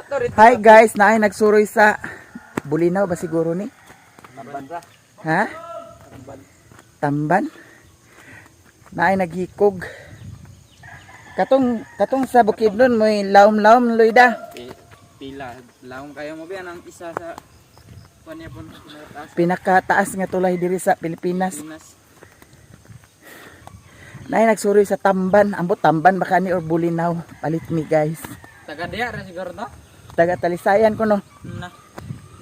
Hi guys, naay nagsuroy sa Bulinaw ba siguro ni? Tamban ra. Ha? Tamban. Naay naghikog. Katong sa Bukidnon mo'y laom-laom Loida. Pila. Laong kayo mo ba ang isa sa kanya po pinakataas. Pinakataas nga tulay diri sa Pilipinas. Pinas. Naay nagsuroy sa Tamban. Ambot Tamban baka ni or Bulinaw. Palit mi guys. Taga diya ra siguro no? Taga Talisayan ko no. Na.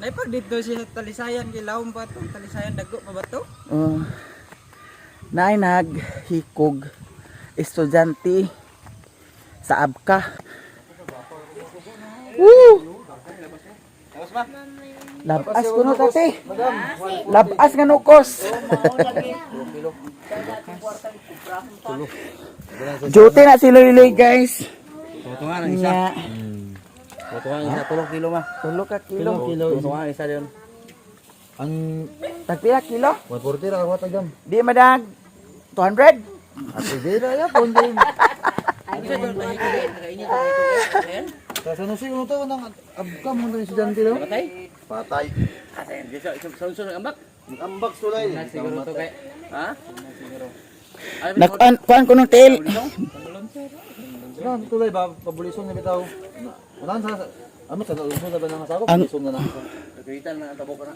Naipag dito siya sa Talisayan kay laom pa to. Talisayan dago pa ba to? Oh. Naay naghikog estudyante sa Abka. Woo! Tapos ba? Labas ko no tate. Labas nga nukos. Duty na si Loy guys. Tutungan ang isa. Nga. Tutungan ang isa 3 kilo ma. 3 ka kilo. Tutungan ang isa diyon. Ang Tagpila kilo? 140 ra ka tagam. Di madag 200. Sige ra ya pon din. Sa nusi mo to nang abka mo na estudyante daw. Patay? Patay. Sa ambak. Ambak sulay. Siguro to kay. Ha? Kuan ko ng tail. Ano tulay ba pabulison na bitaw. Unan sa ano sa uso na ba nang asako Ang- pabulison na nang. Kita na ang tabok na.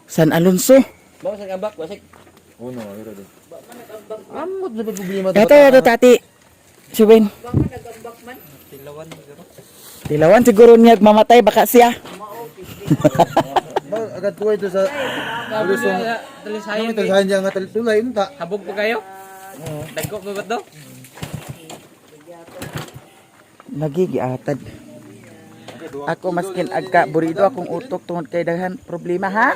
San Alonso. Bawa sa ambak, wasik. Uno, iro din. Amot na problema Ito tati. Siwin. Tilawan siguro. Tilawan siguro niya mamatay baka siya. Agad ko ito sa pabulison. Talisayan. Ano ito sa nga tulay unta. Habog pa kayo? Dago pa ba to? Nagigiatad. Ako maskin agka burido akong utok tungod kay daghan problema ha.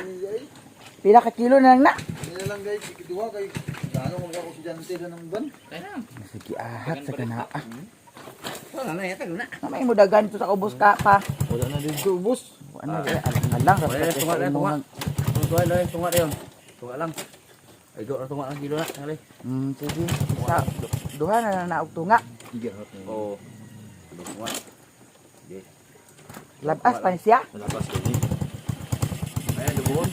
Pila ka kilo na lang na. Hindi lang guys, duwa kay gaano mo ako estudyante sa nang ban. Sige ahat sa kanaa. Wala na yata na. May mo daghan to sa ubos ka pa. Wala na dito ubos. Ano alang ra Wala, sa tunga na, tunga. imong. Tunga na yun. Tunga lang. Ay, tunga lang kilo na. Ngali. Sige. Sa duha na lang naog tunga. Tiga hat na. Oo. Tunga. Labas pa ni siya. Labas ko ni. Ayan, lubon.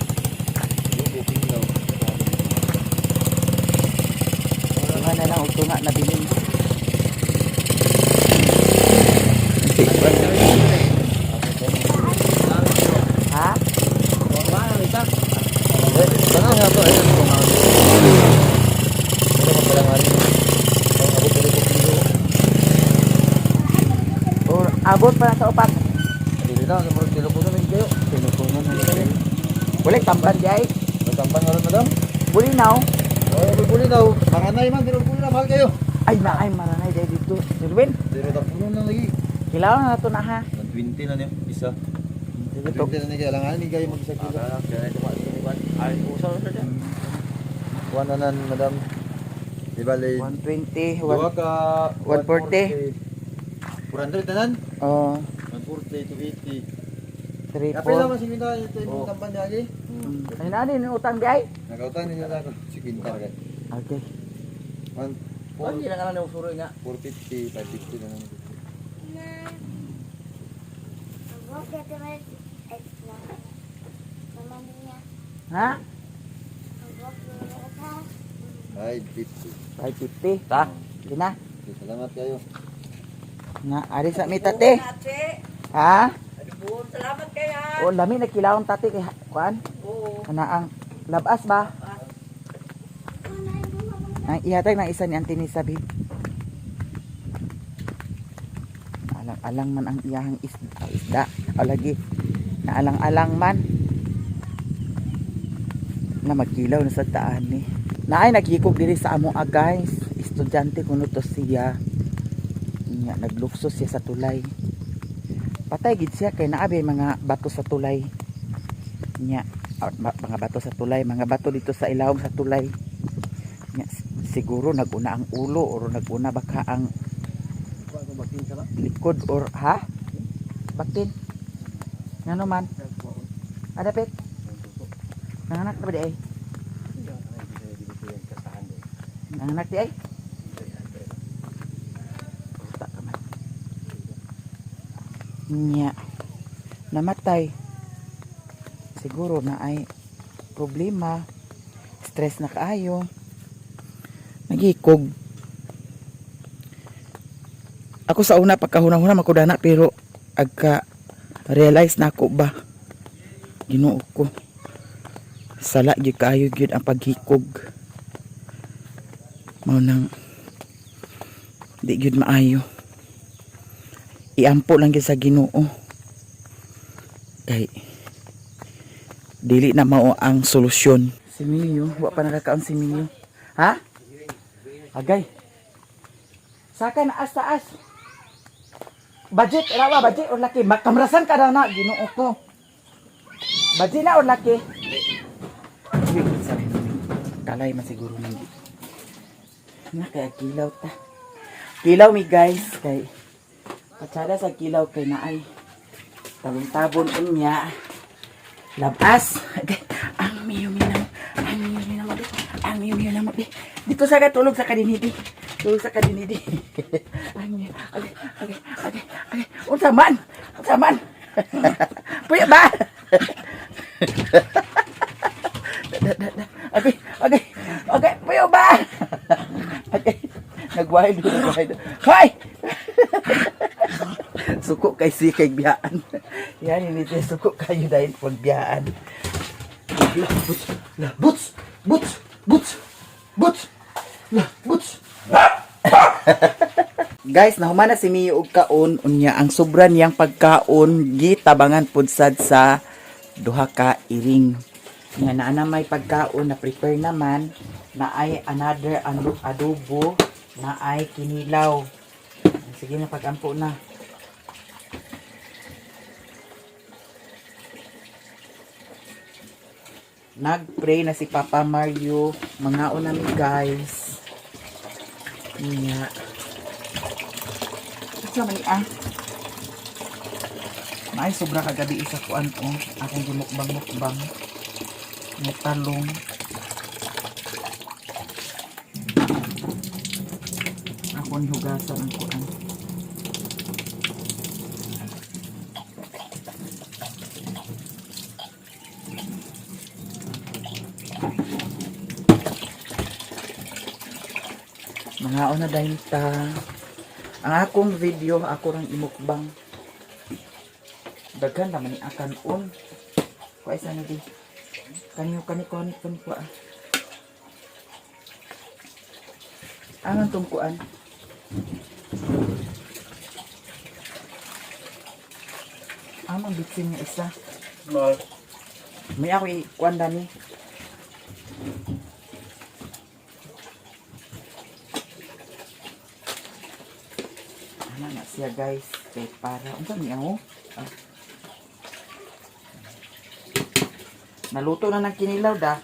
Booking daw. Duha na lang og tunga na bilin. Ha? Sana nga to ayun ko nga. Ito magkalangan. Ang abot dito kilo. Or abot pa na sa upat. Dili na sa mga kilo po na kayo. Tinutunan na nila. Wala tamban di ay. Natampang nga ron madam. Bulinaw. Oh, buli daw. Maranay man dito buli na mahal kayo. Ay naay maranay dai dito. Sirwin. Dito ta puno na lagi. Kilaw na to na ha. 20 na niyo isa. Dito. 20 na ni kailangan ni kayo mag-isa kilo. Ay, usaw na dyan. Kuha na nan madam. Di bale 120, duha ka 140. 400 tanan. Oh, 140 to 80. 3, Kapila 4. man si Minda ito yung kampanya lagi. Ay na din utang di ay. Nagautan niya na ako si Quintar kay. Okay. 1 Hindi na ka lang usuroy nga. 450, 550 na naman. Ha? 550. 550. Ta. Di na. Okay, salamat kayo. Nga ari sa mi tate. Ha? Salamat kaya. O lami na kilawon tate kay kuan. Kana ang labas ba? Ang ihatag ng isa ni Auntie ni Sabi. Alang-alang man ang iyahang isda. O lagi. Naalang-alang man. Na magkilaw na sa taan ni. Naay nagikog diri sa amo guys. Estudyante kuno to siya. Nya nagluksos siya sa tulay. Patay gid siya kay naabi mga bato sa tulay. Nya mga bato sa tulay, mga bato dito sa ilawom sa tulay. Nya siguro naguna ang ulo or naguna baka ang likod or ha? Bakin. Ngano man? Adapit. Nanganak na ba di ay? Nanganak di ay? Nya namatay. Siguro na ay problema, stress na kaayo, nagikog. Ako sa una pagkahunang-hunang makudana pero agka realize na ako ba Ginoo ko sala gyud kaayo gyud ang paghikog, mao nang di gyud maayo. Iampo lang gyud sa Ginoo kay dili na mao ang solusyon. Si Mio, wa pa nakakaon si Mio. Ha? Agay. Saka na as-taas. Budget, rawa, budget or laki. Kamrasan ka na, Ginoo ko. Budget na or laki? Kalay man siguro nang na kaya kilaw ta. Kilaw mi guys, kay patsada sa kilaw kay naay tabon-tabon unya. Labas. Ang miyo-miyo na mo. Dito sa katulog sa kadinidi. Tulog sa kadinidi. Ang miyo. Okay. Unsa man? Puya ba? Okay. Puya ba? Okay. Nagwahid. Hoy! Suko kay si kay biyaan. Yan ini suko kayo dahil pag biyaan. Boots. Guys, nahuman na si Mio og kaon unya ang sobra niyang pagkaon gitabangan pud sad sa duha ka iring. Nga naa may pagkaon na prepare naman na ay another adobo na ay kinilaw. Sige na pagampo na. Nag-pray na si Papa Mario. Mga unami guys. Niya. Sa may May sobra kagabi isa kuan ko. Akong gimukbang-mukbang. May talong. Akong hugasan ang kuan. Mga una dahil ta ang akong video ako rang imukbang daghan naman ni akan on kuha isa na di kanyo ko anong tungkuan anong bitsin niya isa may ako ikuan dani. Na siya guys kay para unsa ni ako naluto na ng kinilaw da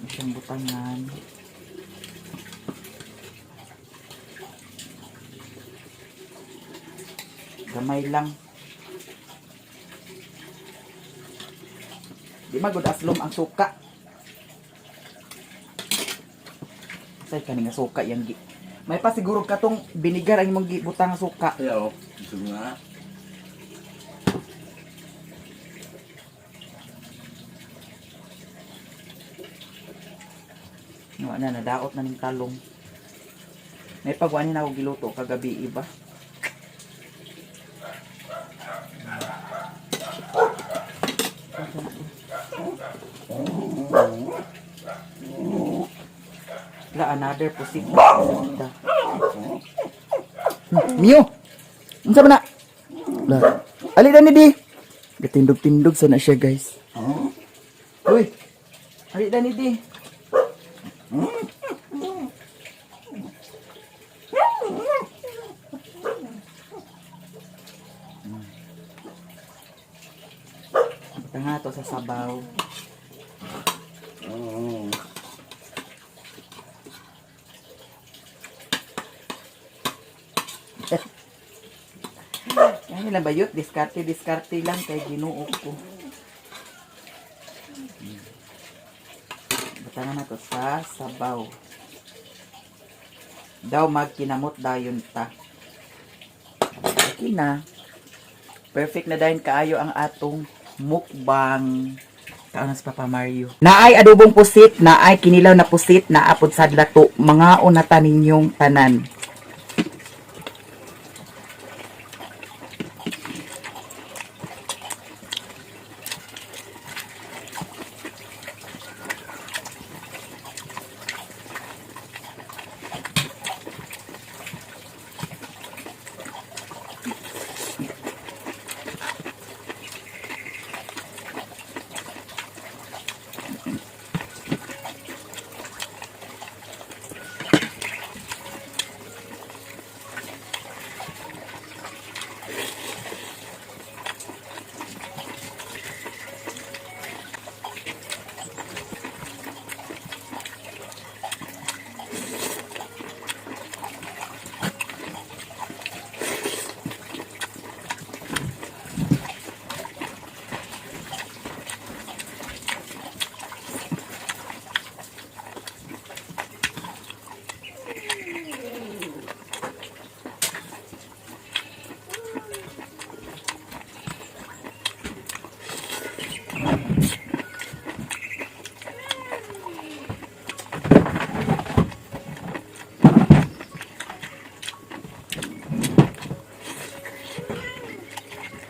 isang butangan gamay lang di magud aslom ang suka say kaning suka yang may pa siguro katong binigar ang imong gibutang suka. Ayaw, gusto nga. No, nadaot na ning talong. May pagwani na ako giluto kagabi iba. La another pusik. Mio. Unsa man na? La. Ali na ni di. Gatindog-tindog sana siya, guys. Uy. Ali na ni di. Tanga to sa sabaw. Yan lang bayot, diskarte lang kay Ginoo ko. Batangan na to sa sabaw. Daw magkinamot dayon ta. okay na. Perfect na dahil kaayo ang atong mukbang. Kaon sa Papa Mario. Naay adobong pusit, naay kinilaw na pusit, naapod sa lato. Mga unata ninyong tanan.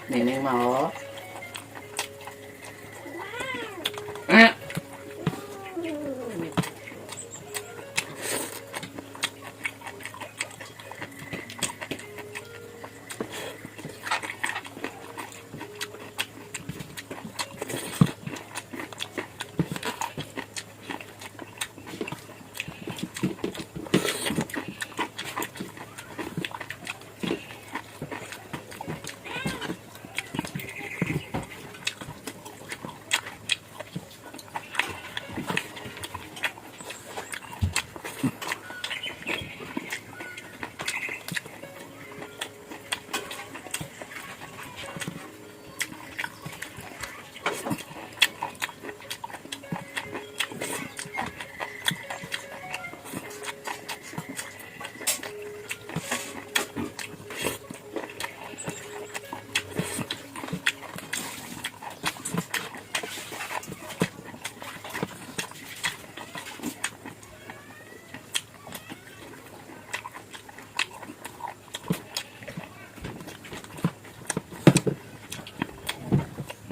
Nining mo.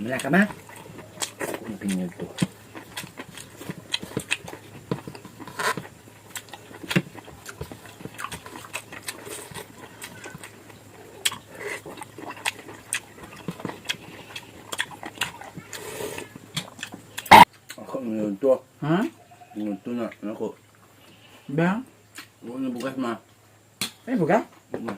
Wala ka ma? Ang pinyod to. Ako pinyod to. Ha? Pinyod to na. Ako. Ba? Huwag na bukas ma. Ay, buka? Ma.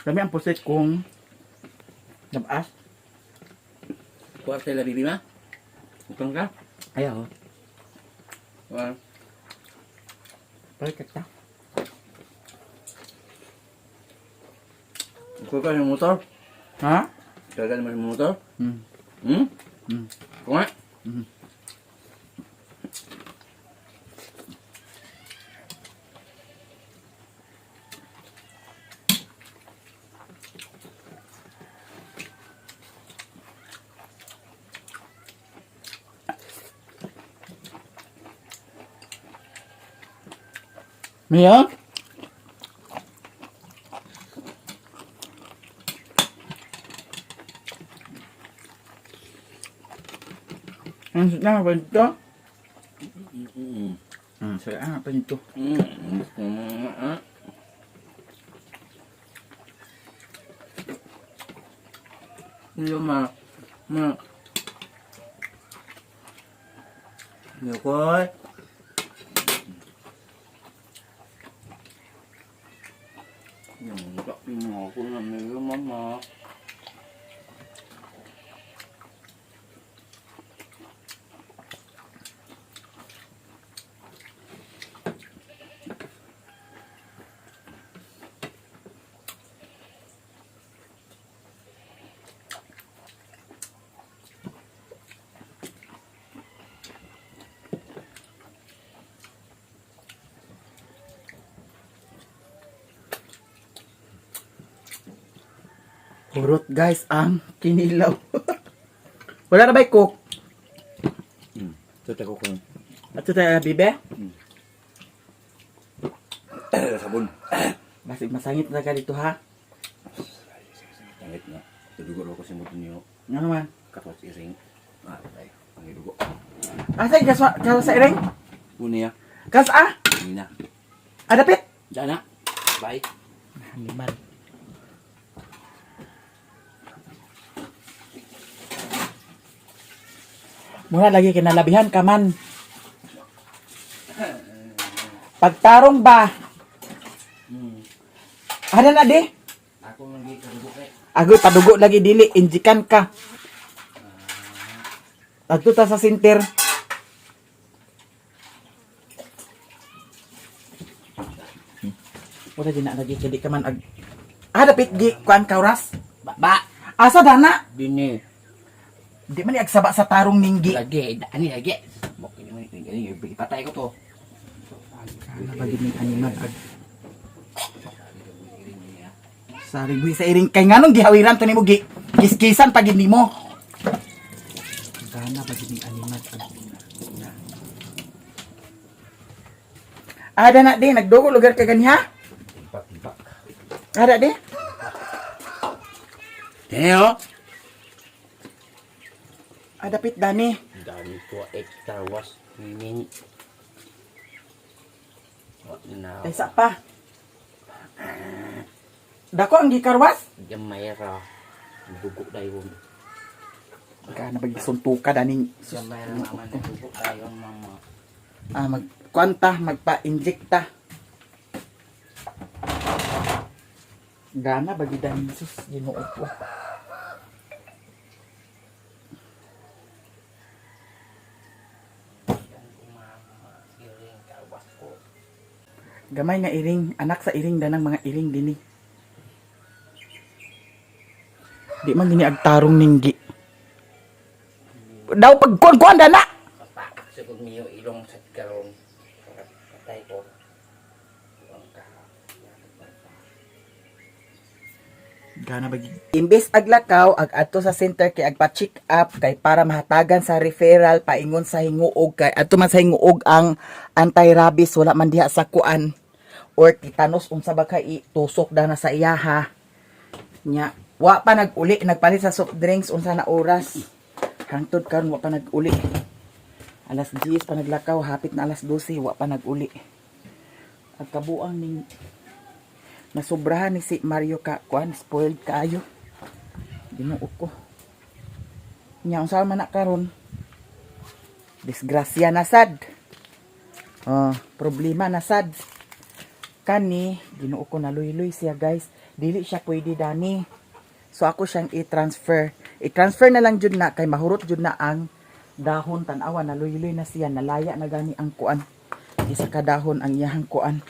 Kami ang pusit kong nabas. Kuha sila bibi ma? Utang ka? Ayaw. Kuha. Balik ka. Kuha ka ng motor? Ha? Kaya naman yung motor? Hmm. Hmm? Hmm. Kuha? Hmm. Mia? Ang sarap apa itu? Sarap apa itu? Iya ma. Ma. Iya koy. Yang tak mau aku namanya mama. Purot guys ang kinilaw. Wala na ba'y cook? Ito tayo ko. At ito tayo bibe? Sabon. Basig masangit na ka dito ha. Tangit na. Tudugo ko si Muto niyo. Ano man? Kapos iring. Ay, pangidugo. Asay kaswa sa iring? Una ya. Kas Hindi na. Adapit. Diyan na. Bye. Haliman. Muna lagi kinalabihan ka man. Pagtarong ba? Ada na di? Ako lagi kadugo kay. Agoy padugo lagi dili injikan ka. Adto ta sa sinter. Wala din na lagi kadi ka man ag. Dapit gi kuan kauras. Ba. Asa dana? Dini. Di man ni agsaba sa tarong ninggi. Lagi. Ani lagi. Mokay naman ini. Patay ko to. Ano ba din animal ag. Sari buhi sa iring kay nganong gihawiran to nimo gi kiskisan pagid nimo. Gana ba din animal ag. Ada na di nagdugo lugar ka ganiha? Tipak-tipak. Ada di? Teo. Ada pit dani. Dami ko extra was meaning. What now? Ay sa pa. Dako ang gikarwas. Jamayra. Dugo dayon. Kana ba gisuntuka daning Jamayra naman dugo dayon mama. magkwanta, magpa-injecta. Gana bagi daning sus Ginoo ko. Gamay nga iring, anak sa iring danang mga iring dini. Di man gini agtarong ninggi. Daw pagkuan-kuan dana. Papa, siguro niyo ilong sa karon. Patay ko. Gana bagi. Imbes aglakaw ag adto sa center kay agpa-check up kay para mahatagan sa referral paingon sa hinguog kay adto man sa hinguog ang anti-rabies wala man diha sa kuan or tetanus unsa ba kay tusok na sa iyaha. Nya wa pa nag-uli nagpalit sa soft drinks unsa na oras. Hangtod karon wa pa nag-uli. Alas 10 pa naglakaw hapit na alas 12 wa pa nag-uli. Ang kabuang ning nasobrahan ni si Mario ka kuan spoiled kaayo. Ginoo ko. Nya unsa man na karon? Disgrasya na sad. Problema na sad. Kani Ginoo ko naluy-luy siya guys. Dili siya pwede dani. So ako siyang i-transfer. I-transfer na lang jud na kay mahurot jud na ang dahon tan-awa naluy-luy na siya nalaya na gani ang kuan. Isa ka dahon ang iyahang kuan.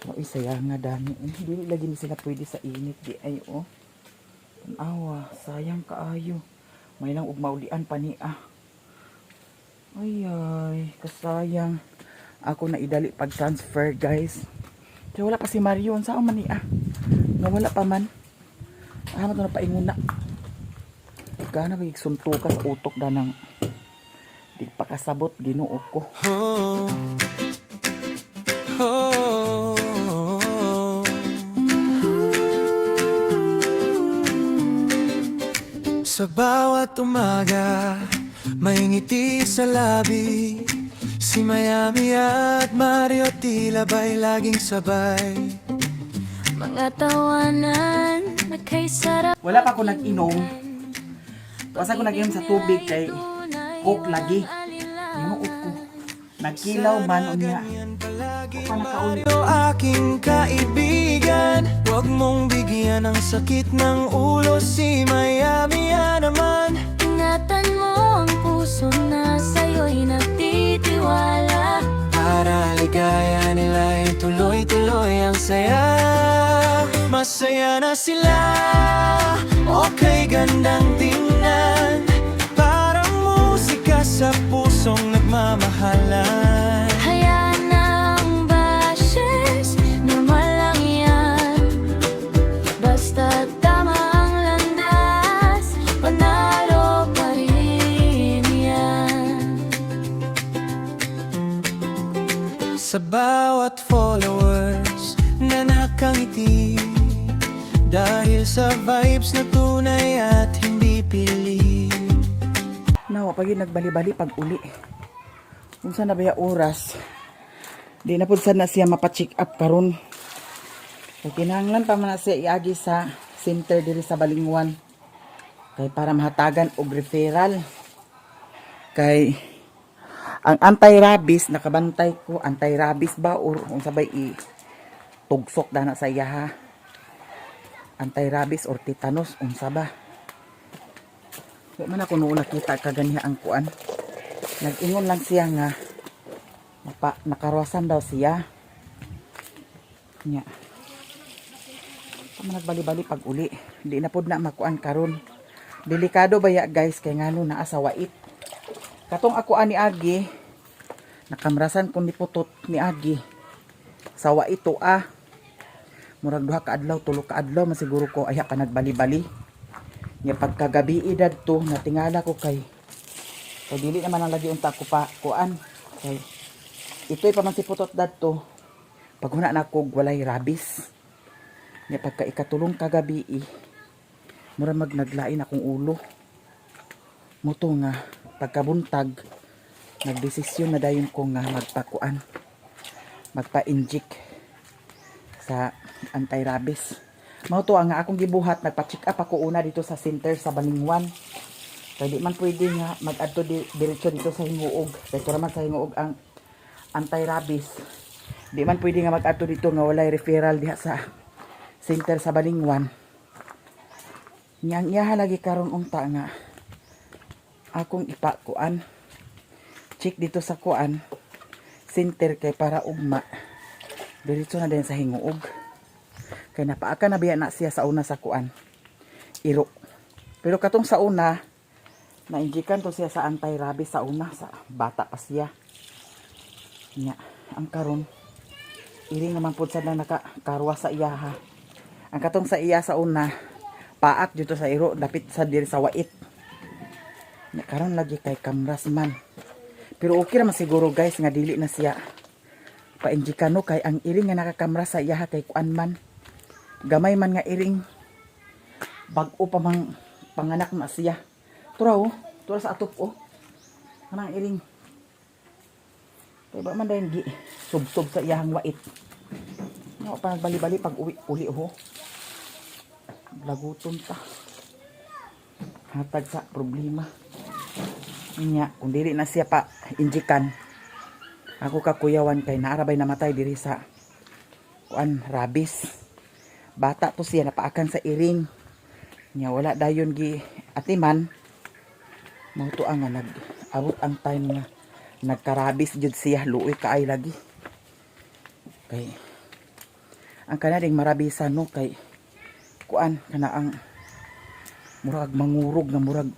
O isaya nga dami. Dili lagi ni sila pwede sa init di ay oh. Tan-awa, sayang kaayo. May lang ug maulian pa ni ah. Ay, kasayang. Ako na idali pag-transfer, guys. Kaya wala pa si Mario. Saan man ni ah? Nawala pa man. Mo to na painguna. Gana ba suntuka sa utok da ng di pa kasabot Ginoo ko. Sa bawat umaga, may ngiti sa labi. Si Miami at Mario tila ba'y laging sabay. Mga tawanan na kay sarap. Wala pa ako nag-inom. Basta ko nag-inom sa tubig kay coke lagi. Ginoo ko. Nagkilaw man unya. Pa nakauli. O aking kaibigan, huwag mong bigyan ng sakit ng ulo. Si Miami naman. Ingatan mo ang puso na sa'yo'y nagtitiwala. Para ligaya nila ay tuloy-tuloy ang saya. Masaya na sila, okay gandang tingnan. Parang musika sa pusong nagmamahalan. Hayaan na ang bashes, normal lang yan. Basta tama Sa bawat followers na nakangiti, dahil sa vibes na tunay at hindi pili. Nawa pag yun nagbali-bali pag uli. Kung saan na ba yung oras, di na po sana siya mapacheck up karon. Kaya kinahanglan pa man na siya iagi sa center diri sa Balingwan. Kay para mahatagan og referral. Kay ang anti-rabies nakabantay ko, anti-rabies ba or kung sabay tugsok dana sa iya ha. Anti-rabies or tetanus unsa ba? Di man ako noon nakita kaganiha ang kuan. Nag-ingon lang siya nga nakarwasan daw siya. Nya. Kung nagbali-bali pag uli, di na pod na makuan karon. Delikado ba ya guys kay ngano naa sa wait. Katong ako ani Agi, nakamrasan ko ni putot ni Agi. Sa wait to murag duha ka adlaw, tulo ka adlaw masiguro ko aya pa nagbali-bali. Nya pagkagabi edad to natingala ko kay dili naman ang lagi unta ko pa kuan kay ito'y pa man si putot dadto pag huna na ko walay rabies. Nya pagka ikatulong kagabi mura naglain akong ulo muto nga pagkabuntag nagdesisyon na dayon ko nga magpa-inject sa anti-rabies. Mao to ang akong gibuhat, nagpa-check up ako una dito sa center sa Balingwan. Kaya di man pwede nga mag-adto diretso dito sa Hinguog. Kaya ito naman sa Hinguog ang anti-rabies. Di man pwede nga mag-adto dito nga walay referral diha sa center sa Balingwan. Niyang iyaha lagi karon unta nga akong ipakuan. Check dito sa kuan center kay para ugma. Diretso na din sa Hinguog. Kaya napaaka na biya na siya sa una sa kuan. Iro. Pero katong sa una, nainjikan to siya sa anti-rabies sa una. Sa bata pa siya. Nya, ang karon iring naman po sa na nakakarwa sa iya ha. Ang katong sa iya sa una, paak dito sa iro, dapit sa diri sa wait. Nya, karon lagi kay kamras man. Pero okay naman siguro guys, nga dili na siya painjikan no, kay ang iring nga nakakamras sa iya ha, kay kuan man. Gamay man nga iring bag-o pa mang panganak na siya. Tura tura sa atop kanang iring. Kaya ba man dayon gi sub-sub sa iyang wait. Nga pa nagbali-bali pag uli laguton ta. Hatag sa problema. Nya kung dili na siya pa injikan. Ako kakuyawan kay naarabay namatay diri sa kuan rabies. Bata to siya napaakan sa iring. Nya wala dayon gi atiman. Mao to ang nag-abot ang time nga nagkarabis jud siya luoy kaay lagi. Kay ang kanading marabisan no kay kuan kana ang murag mangurog na murag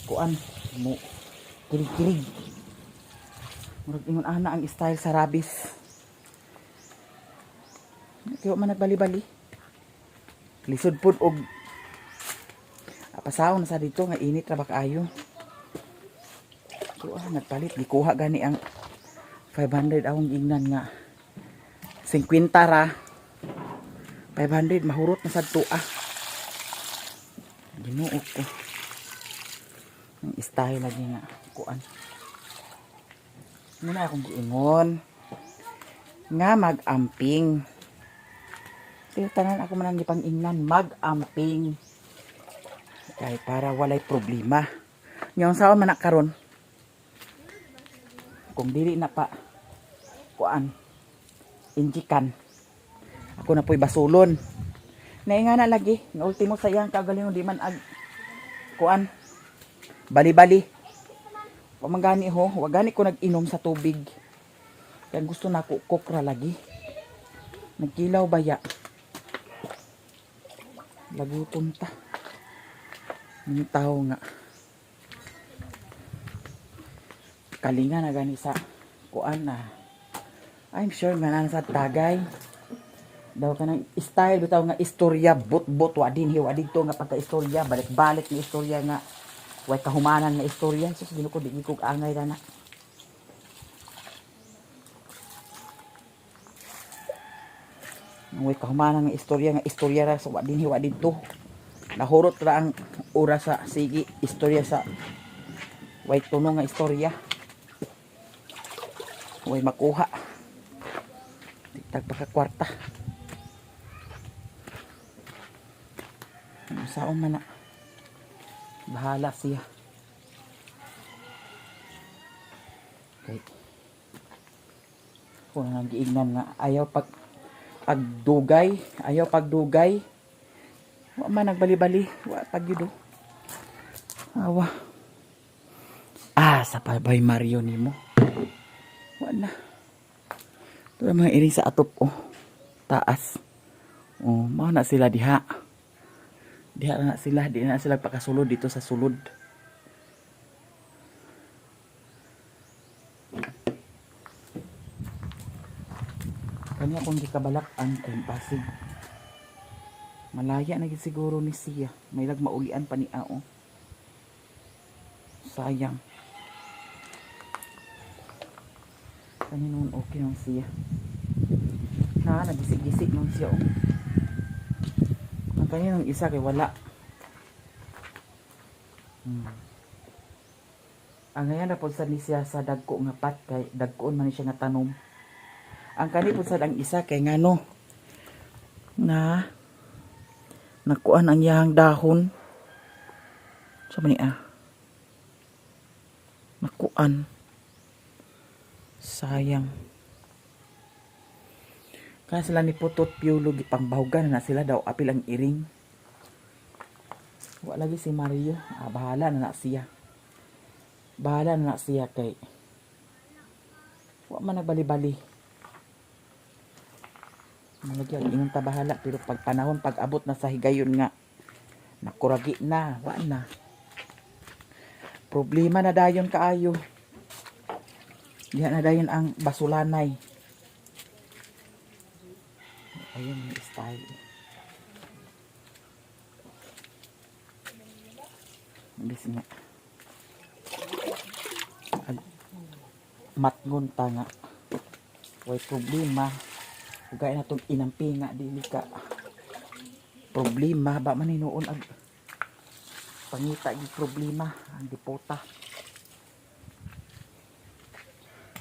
kuan mo kirig-kirig. Murag ingon ana ang style sa rabies. Kaya man nagbali-bali. Lisod po og pasaw na sa dito nga init ra ba kaayo. So nagpalit gikuha gani ang 500 akong ignan nga 50 ra. 500 mahurot na sad tuwa. Ginuo ko. Ang style lagi nga kuan. Muna akong giingon nga mag-amping. Tanan ako man ang gipang-ingnan mag-amping. Kay para walay problema. Yung saon man karon. Kung dili na pa kuan injikan. Ako na po'y basulon. Nainga na lagi. Na ultimo sa iyang kagalingon di man kuan bali-bali. Pamangani ho, wag gani ko nag-inom sa tubig. Kaya gusto na ko kokra lagi. Nagkilaw baya. Laguton ta. Yung tao nga. Kalinga na gani sa kuan na. I'm sure nga na sa tagay. Daw ka ng style bitaw nga istorya bot-bot wadin hiwa dito nga pagka-istorya balik-balik nga istorya nga way kahumanan nga istorya. Sus ginuko di ko angay na. Ang kahumanan nga istorya ra sa wa dito. Nahurot ra ang oras sa sige istorya sa way tuno nga istorya. Way makuha. Tagpaka kwarta. Saan man na. Bahala siya. Okay. Kung nang giingnan nga ayaw pagdugay, wa man nagbali-bali, wa pagyudo. Awa. Sa Babay Mario nimo. Wa na. Ito mga iring sa atop taas. Mao na sila diha. Diha na sila, di na sila pakasulod dito sa sulod. Kanya kung gikabalak ang pasig. Malaya na gid siguro ni siya. May maulian pa ni Ao. Sayang. Kanya noon okay nung siya. Nagisig-gisig nung siya. Ang kanya nung isa kay wala. Ang ngayon na po sa ni siya sa dagko nga pat kay dagkoon man siya nga tanom. Ang kani po sad ang isa kay ngano na nakuan ang iyang dahon sa man nakuan sayang kaya sila ni putot piulo gipangbahugan na sila daw apil ang iring wa lagi si Mario bahala na siya kay wa man nagbali-bali. Malagyan, ingon ta bahala. Pero pag panahon, pag abot na sa higayon nga, nakuragi na, wa na. Problema na dayon kaayo. Diha na dayon ang basulanay. Ayun yung style. Bis nga. Matngon ta nga. Way problema. Ugay na itong inampi nga, dili ka problema, ba man hinuon ag pangita yung problema, ang dipota.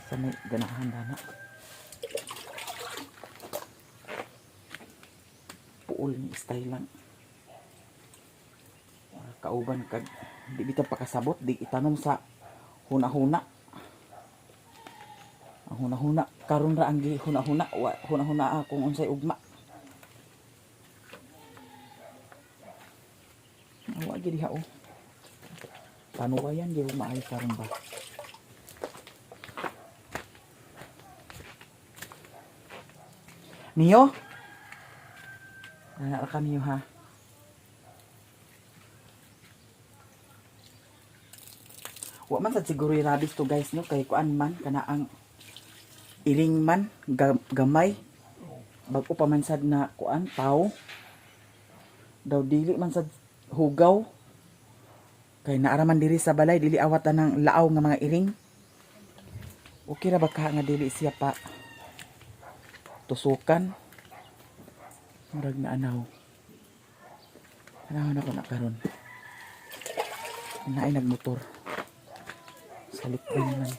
Sa may ganahan na puol ni style lang. Kauban kag, di bitaw pakasabot, di itanom sa huna-huna. Ang huna-huna karon ra ang huna-huna kung unsay ugma. Wa gid diha panuwayan di maayo karon ba. Mio? Ana ka Mio ha. Wa man sad siguro rabies to guys no kay kuan man kana ang iring man gamay bag-o pa man sad na kuan tao daw dili man sad hugaw kay naaraman diri sa balay dili awatan ng laaw nga mga iring. Okay ra ba ka nga dili siya pa tusukan murag na anaw na ko na karon naay nagmotor sa likod man.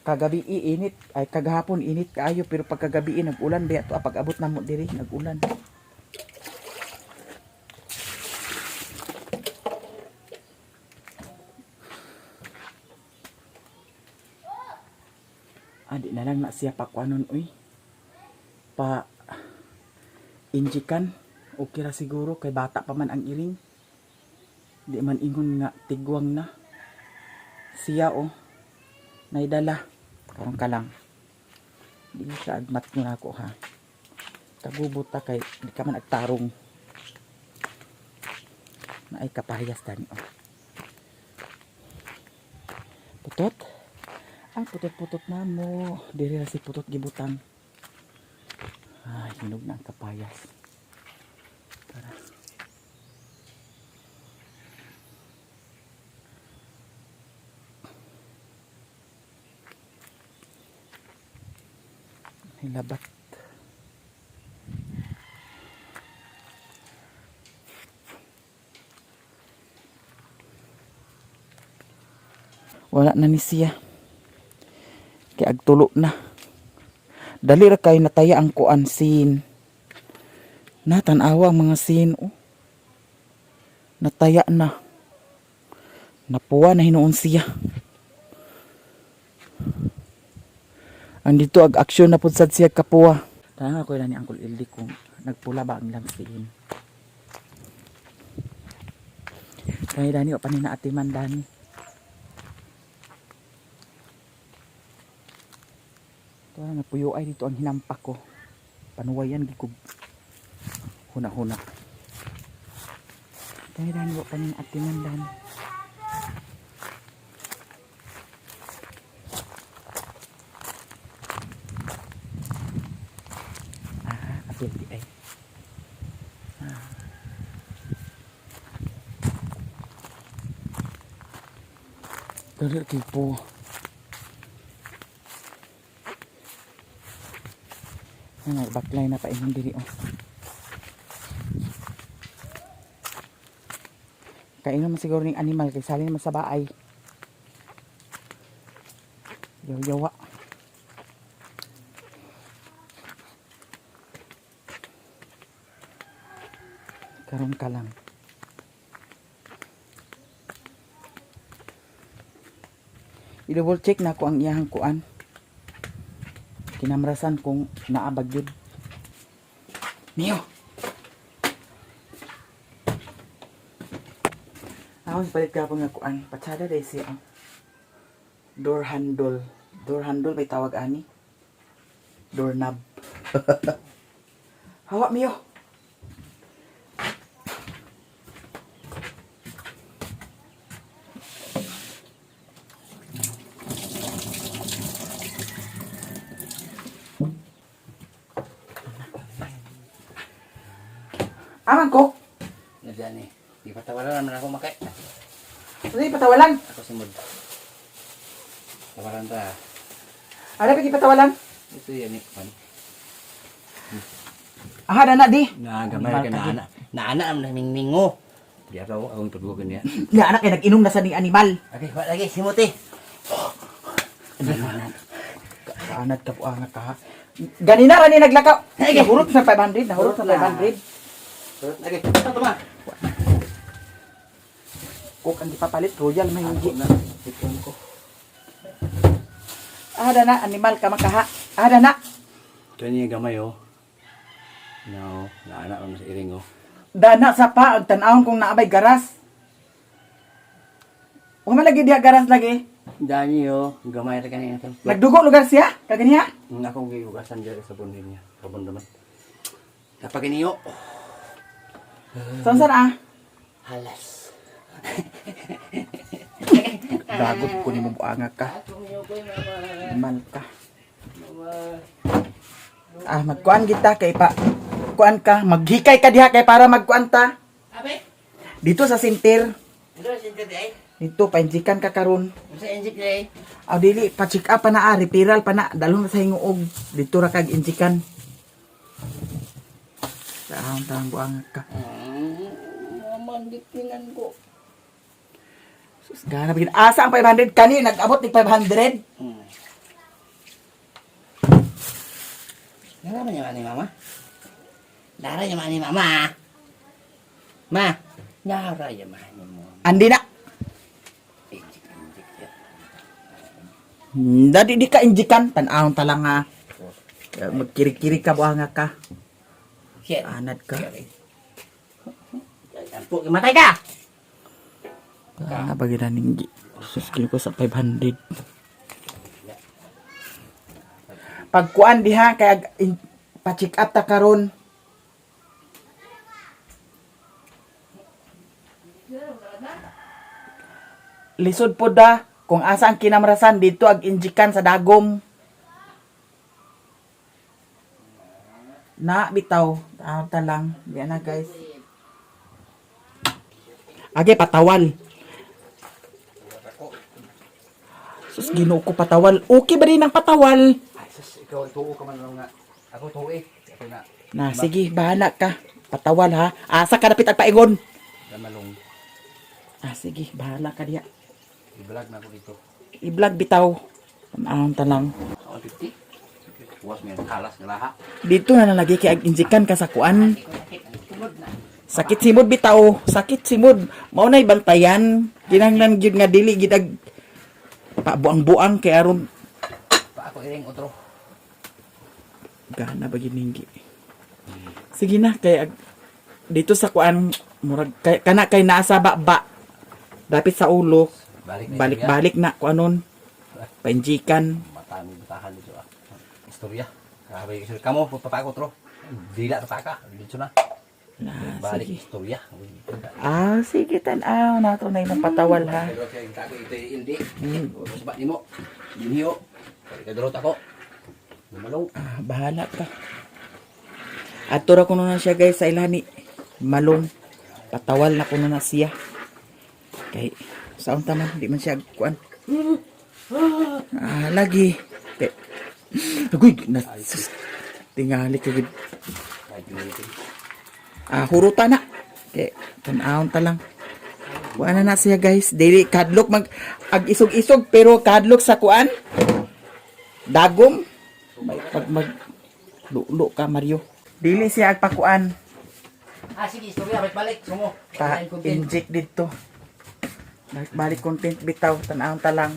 Kagabi init ay kagahapon init kaayo pero pagkagabi nag-ulan ba to pag-abot na mo diri nag-ulan. Adi na lang na siya pa kuanon pa injikan okay ra siguro kay bata pa man ang iring di man ingon nga tigwang na siya naidala karon ka lang di ka agmat mo na ako ha tagubot ta kay di ka man agtarong na ay kapahayas tani putot ang putot-putot na mo diri ra si putot gibutang hinog na ang kapayas Hilabat. Wala na ni siya. Kaya agtulo na. Dali ra kay nataya ang kuan sin. Natanawa ang mga sin. Oh. Nataya na. Napuwa na hinuon siya. Andito ag aksyon na pud sad siya kapuwa. Tanang ako ni Uncle Ildi kung nagpula ba ang langsin. Kaya dani o panina atiman dani. Ito na napuyo ay dito ang hinampak ko. Panuwayan gikog. Huna-huna. Kaya dani o panina atiman dani. Apildi ay. Dali kipo. Baklay na pa imong diri oh. Kainom siguro ning animal kay salin man sa baay. Yawa. Karon ka lang. I-double check na ko ang iyahang kuan. Kinamrasan kung naabag yun. Mio! Ako palit ka po nga kuan. Patsada day siya. Door handle. Door handle may tawag ani. Doorknob. Hawa Mio! Aman ko. Nadyan eh. Di patawalan naman ako makay. Ano yung patawalan? Ako simod. Tawalan ta. Ano yung patawalan? Ito yan eh. Ah, na di. Nagamay ka na ana am na mingmingo. Di ako akong tubugan niya. Na anak ay nag-inom na sa ning animal. Okay, wala lagi simuti. Kaanad ka po anak ka ha. Ganina ra ni naglakaw. Nahurot sa 500, nahurot sa 500. Lagi. Ito ma. Kung ang ipapalit, royal may hindi. Na. Ipon ko. Ada na, animal ka makaha. Ada na. Kanya gamay oh. No, naana ko sa iring oh. Dana sa pa, ang tanawon kung naabay garas. Huwag man lagi diha garas lagi. Dani oh, gamay ra kanina to. Nagdugo lugar siya, kaganiya. Akong giugasan diri sa bundin niya. Kabon naman. Kapag iniyo. Saan ah? Halas. Dagot ko ni mo buanga ka. Animal ka. Ah, magkuan kita kay pa. Kuan ka, maghikay ka diha kay para magkuan ta. Abe, Dito sa sintir. ito sinta di ay. Dito, painjikan ka karon. Sa enjik di ay. Aw dili, pa-check up pa na referral pa na. Dalon na sa hinguog. Dito ra kag injikan. Saan tang buanga ka. Mamandiktinan ko. Sus, gana bigin. Asa ang 500 kani nag-abot ni 500. Nara man ni mama? Nara man ni mama. Ma, nara man ni mo. Andi na. Enjik ya. Dadi di ka injikan tan-aon ta lang nga. Magkiri-kiri ka buanga ka. Shit. Anad ka. Tampo matay ka. Gana bagi na ning suskin ko sa 500. Pagkuan diha kay pa-check up ta karon. Lisod po da kung asa ang kinamrasan dito ag injikan sa dagom. Na bitaw, ta lang. Diyan na guys. Age patawal. Sus Ginoo ko patawal. Okay ba rin ang patawal? Ay, sus, ikaw tuo ka man lang nga. Ako tuo eh. Ako na. Na sige, bahala ka. Patawal ha. Asa ka napit ang paingon. Damalong. Sige, bahala ka diya. I-vlog na ako dito. I-vlog bitaw. Tanahon ta lang. Ako 50. Puwas mo yung kalas na laha. Dito na nalagi kay ag-injikan ka sa kuan. Sakit simod bitaw, sakit simod. Mao nay bantayan. Kinahanglan gyud nga dili gid ag pabuang-buang kay aron Pa ako iring otro. gana ba gininggi. Sige na kay dito sa kuan murag kana kay naa sa baba. Dapit sa ulo. Balik na. Balik-balik na kuanon. Painjikan. Matami batahan dito ah. Istorya. Grabe kasi kamo papa ko otro. Dila ta ka. Dito na. Balik Sige. istorya. Sige tan-aw na to na ng patawal ha. Pero kay kako ito hindi. Sabak nimo. Dinhiyo. Kadrot ako. Lumalong. Bahala ka. Atura ko na siya guys sa ilani. Malong. Patawal na ko na siya. Kay saon taman di man siya kuan. Lagi. Kay agoy na tingali ko gid. Huruta na. Kay tan-aon ta lang. Kuan na siya guys. Dili kadlok mag ag isog-isog pero kadlok sa kuan. Dagom. Pag mag lulo ka Mario. Dili siya agpakuan. Sige, istorya balik sumo. Pa inject dito. Balik content bitaw tan-aon ta lang.